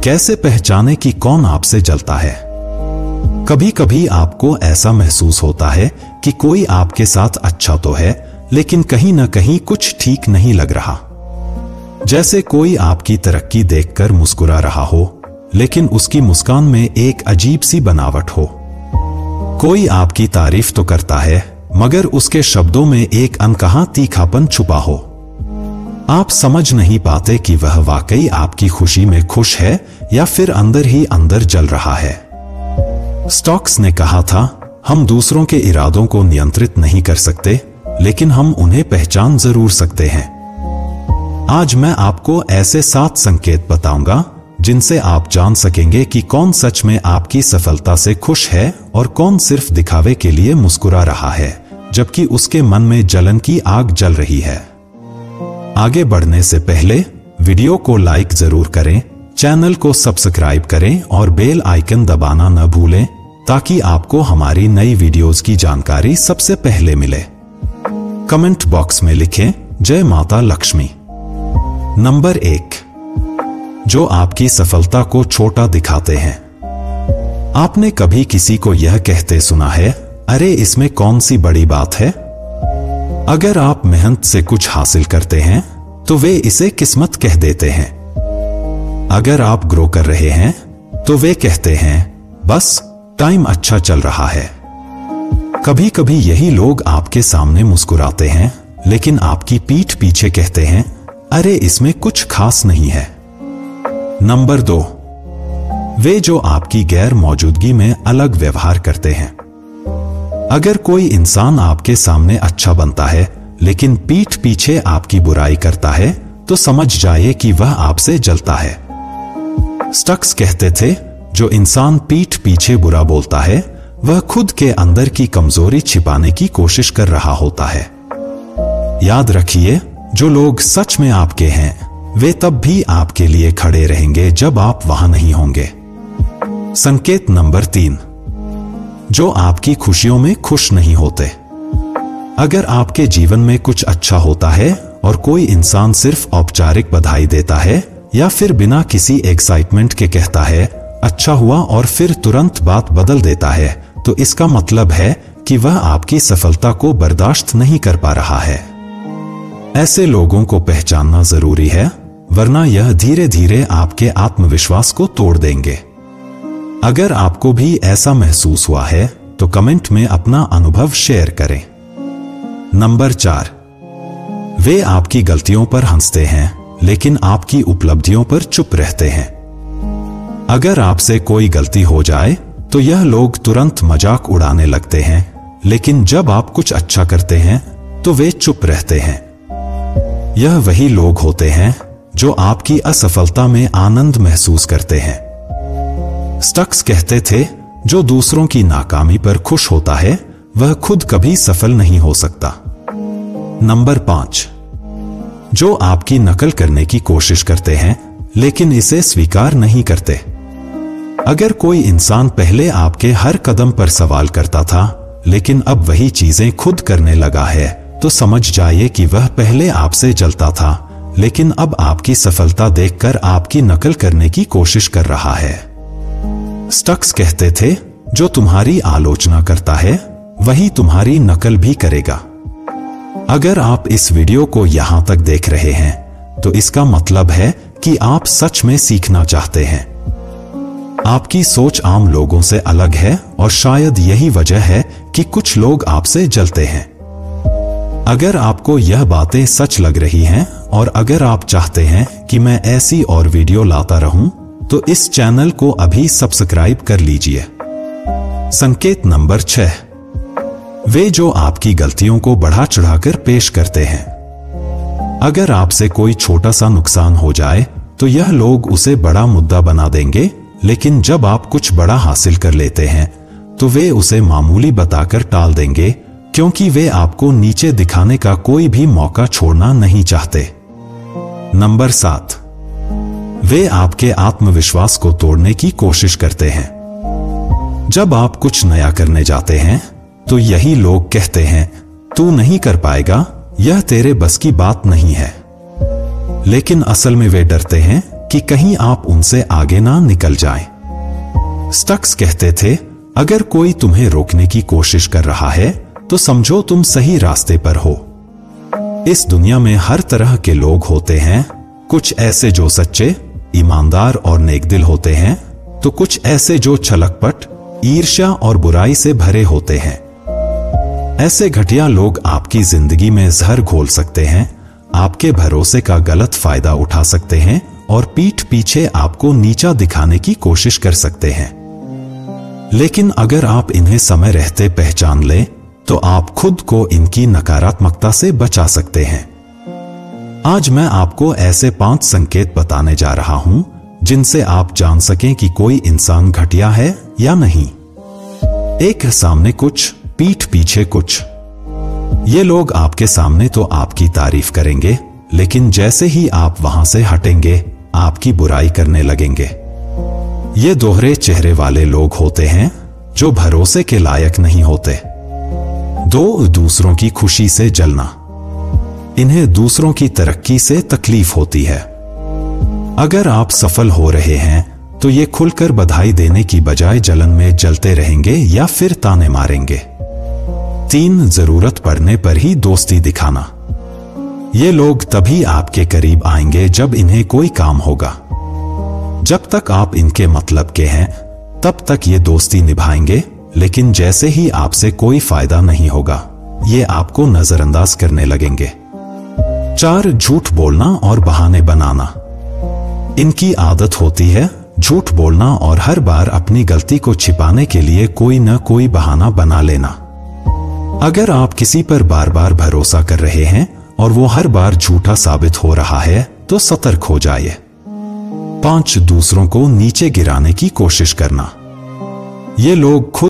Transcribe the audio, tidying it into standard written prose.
कैसे पहचाने कि कौन आपसे जलता है? कभी कभी आपको ऐसा महसूस होता है कि कोई आपके साथ अच्छा तो है, लेकिन कहीं ना कहीं कुछ ठीक नहीं लग रहा। जैसे कोई आपकी तरक्की देखकर मुस्कुरा रहा हो, लेकिन उसकी मुस्कान में एक अजीब सी बनावट हो। कोई आपकी तारीफ तो करता है, मगर उसके शब्दों में एक अनकहा तीखापन छुपा हो। आप समझ नहीं पाते कि वह वाकई आपकी खुशी में खुश है या फिर अंदर ही अंदर जल रहा है। स्टोक्स ने कहा था, हम दूसरों के इरादों को नियंत्रित नहीं कर सकते, लेकिन हम उन्हें पहचान जरूर सकते हैं। आज मैं आपको ऐसे 7 संकेत बताऊंगा जिनसे आप जान सकेंगे कि कौन सच में आपकी सफलता से खुश है और कौन सिर्फ दिखावे के लिए मुस्कुरा रहा है, जबकि उसके मन में जलन की आग जल रही है। आगे बढ़ने से पहले वीडियो को लाइक जरूर करें, चैनल को सब्सक्राइब करें और बेल आइकन दबाना न भूलें, ताकि आपको हमारी नई वीडियोस की जानकारी सबसे पहले मिले। कमेंट बॉक्स में लिखें, जय माता लक्ष्मी। नंबर 1, जो आपकी सफलता को छोटा दिखाते हैं। आपने कभी किसी को यह कहते सुना है, अरे इसमें कौन सी बड़ी बात है? अगर आप मेहनत से कुछ हासिल करते हैं तो वे इसे किस्मत कह देते हैं। अगर आप ग्रो कर रहे हैं तो वे कहते हैं, बस टाइम अच्छा चल रहा है। कभी कभी यही लोग आपके सामने मुस्कुराते हैं, लेकिन आपकी पीठ पीछे कहते हैं, अरे इसमें कुछ खास नहीं है। नंबर 2, वे जो आपकी गैर मौजूदगी में अलग व्यवहार करते हैं। अगर कोई इंसान आपके सामने अच्छा बनता है, लेकिन पीठ पीछे आपकी बुराई करता है, तो समझ जाइए कि वह आपसे जलता है। स्टोक्स कहते थे, जो इंसान पीठ पीछे बुरा बोलता है, वह खुद के अंदर की कमजोरी छिपाने की कोशिश कर रहा होता है। याद रखिए, जो लोग सच में आपके हैं, वे तब भी आपके लिए खड़े रहेंगे जब आप वहां नहीं होंगे। संकेत नंबर 3, जो आपकी खुशियों में खुश नहीं होते। अगर आपके जीवन में कुछ अच्छा होता है और कोई इंसान सिर्फ औपचारिक बधाई देता है या फिर बिना किसी एक्साइटमेंट के कहता है, अच्छा हुआ, और फिर तुरंत बात बदल देता है, तो इसका मतलब है कि वह आपकी सफलता को बर्दाश्त नहीं कर पा रहा है। ऐसे लोगों को पहचानना जरूरी है, वरना यह धीरे धीरे आपके आत्मविश्वास को तोड़ देंगे। अगर आपको भी ऐसा महसूस हुआ है तो कमेंट में अपना अनुभव शेयर करें। नंबर 4, वे आपकी गलतियों पर हंसते हैं, लेकिन आपकी उपलब्धियों पर चुप रहते हैं। अगर आपसे कोई गलती हो जाए तो यह लोग तुरंत मजाक उड़ाने लगते हैं, लेकिन जब आप कुछ अच्छा करते हैं तो वे चुप रहते हैं। यह वही लोग होते हैं जो आपकी असफलता में आनंद महसूस करते हैं। स्टोक्स कहते थे, जो दूसरों की नाकामी पर खुश होता है, वह खुद कभी सफल नहीं हो सकता। नंबर 5, जो आपकी नकल करने की कोशिश करते हैं, लेकिन इसे स्वीकार नहीं करते। अगर कोई इंसान पहले आपके हर कदम पर सवाल करता था, लेकिन अब वही चीजें खुद करने लगा है, तो समझ जाइए कि वह पहले आपसे जलता था, लेकिन अब आपकी सफलता देखकर आपकी नकल करने की कोशिश कर रहा है। स्टोक्स कहते थे, जो तुम्हारी आलोचना करता है, वही तुम्हारी नकल भी करेगा। अगर आप इस वीडियो को यहां तक देख रहे हैं, तो इसका मतलब है कि आप सच में सीखना चाहते हैं। आपकी सोच आम लोगों से अलग है, और शायद यही वजह है कि कुछ लोग आपसे जलते हैं। अगर आपको यह बातें सच लग रही हैं, और अगर आप चाहते हैं कि मैं ऐसी और वीडियो लाता रहूं, तो इस चैनल को अभी सब्सक्राइब कर लीजिए। संकेत नंबर 6, वे जो आपकी गलतियों को बढ़ा चढ़ाकर पेश करते हैं। अगर आपसे कोई छोटा सा नुकसान हो जाए तो यह लोग उसे बड़ा मुद्दा बना देंगे, लेकिन जब आप कुछ बड़ा हासिल कर लेते हैं तो वे उसे मामूली बताकर टाल देंगे, क्योंकि वे आपको नीचे दिखाने का कोई भी मौका छोड़ना नहीं चाहते। नंबर 7, वे आपके आत्मविश्वास को तोड़ने की कोशिश करते हैं। जब आप कुछ नया करने जाते हैं तो यही लोग कहते हैं, तू नहीं कर पाएगा, यह तेरे बस की बात नहीं है। लेकिन असल में वे डरते हैं कि कहीं आप उनसे आगे ना निकल जाएं। स्टक्स कहते थे, अगर कोई तुम्हें रोकने की कोशिश कर रहा है तो समझो तुम सही रास्ते पर हो। इस दुनिया में हर तरह के लोग होते हैं, कुछ ऐसे जो सच्चे, ईमानदार और नेकदिल होते हैं, तो कुछ ऐसे जो छलकपट, ईर्ष्या और बुराई से भरे होते हैं। ऐसे घटिया लोग आपकी जिंदगी में जहर घोल सकते हैं, आपके भरोसे का गलत फायदा उठा सकते हैं और पीठ पीछे आपको नीचा दिखाने की कोशिश कर सकते हैं। लेकिन अगर आप इन्हें समय रहते पहचान लें तो आप खुद को इनकी नकारात्मकता से बचा सकते हैं। आज मैं आपको ऐसे 5 संकेत बताने जा रहा हूं जिनसे आप जान सकें कि कोई इंसान घटिया है या नहीं। एक, सामने कुछ, पीठ पीछे कुछ। ये लोग आपके सामने तो आपकी तारीफ करेंगे, लेकिन जैसे ही आप वहां से हटेंगे आपकी बुराई करने लगेंगे। ये दोहरे चेहरे वाले लोग होते हैं जो भरोसे के लायक नहीं होते। 2, दूसरों की खुशी से जलना। इन्हें दूसरों की तरक्की से तकलीफ होती है। अगर आप सफल हो रहे हैं तो ये खुलकर बधाई देने की बजाय जलन में जलते रहेंगे या फिर ताने मारेंगे। 3, जरूरत पड़ने पर ही दोस्ती दिखाना। ये लोग तभी आपके करीब आएंगे जब इन्हें कोई काम होगा। जब तक आप इनके मतलब के हैं तब तक ये दोस्ती निभाएंगे, लेकिन जैसे ही आपसे कोई फायदा नहीं होगा ये आपको नजरअंदाज करने लगेंगे। 4, झूठ बोलना और बहाने बनाना। इनकी आदत होती है झूठ बोलना और हर बार अपनी गलती को छिपाने के लिए कोई न कोई बहाना बना लेना। अगर आप किसी पर बार बार भरोसा कर रहे हैं और वो हर बार झूठा साबित हो रहा है तो सतर्क हो जाइए। 5, दूसरों को नीचे गिराने की कोशिश करना। ये लोग खुद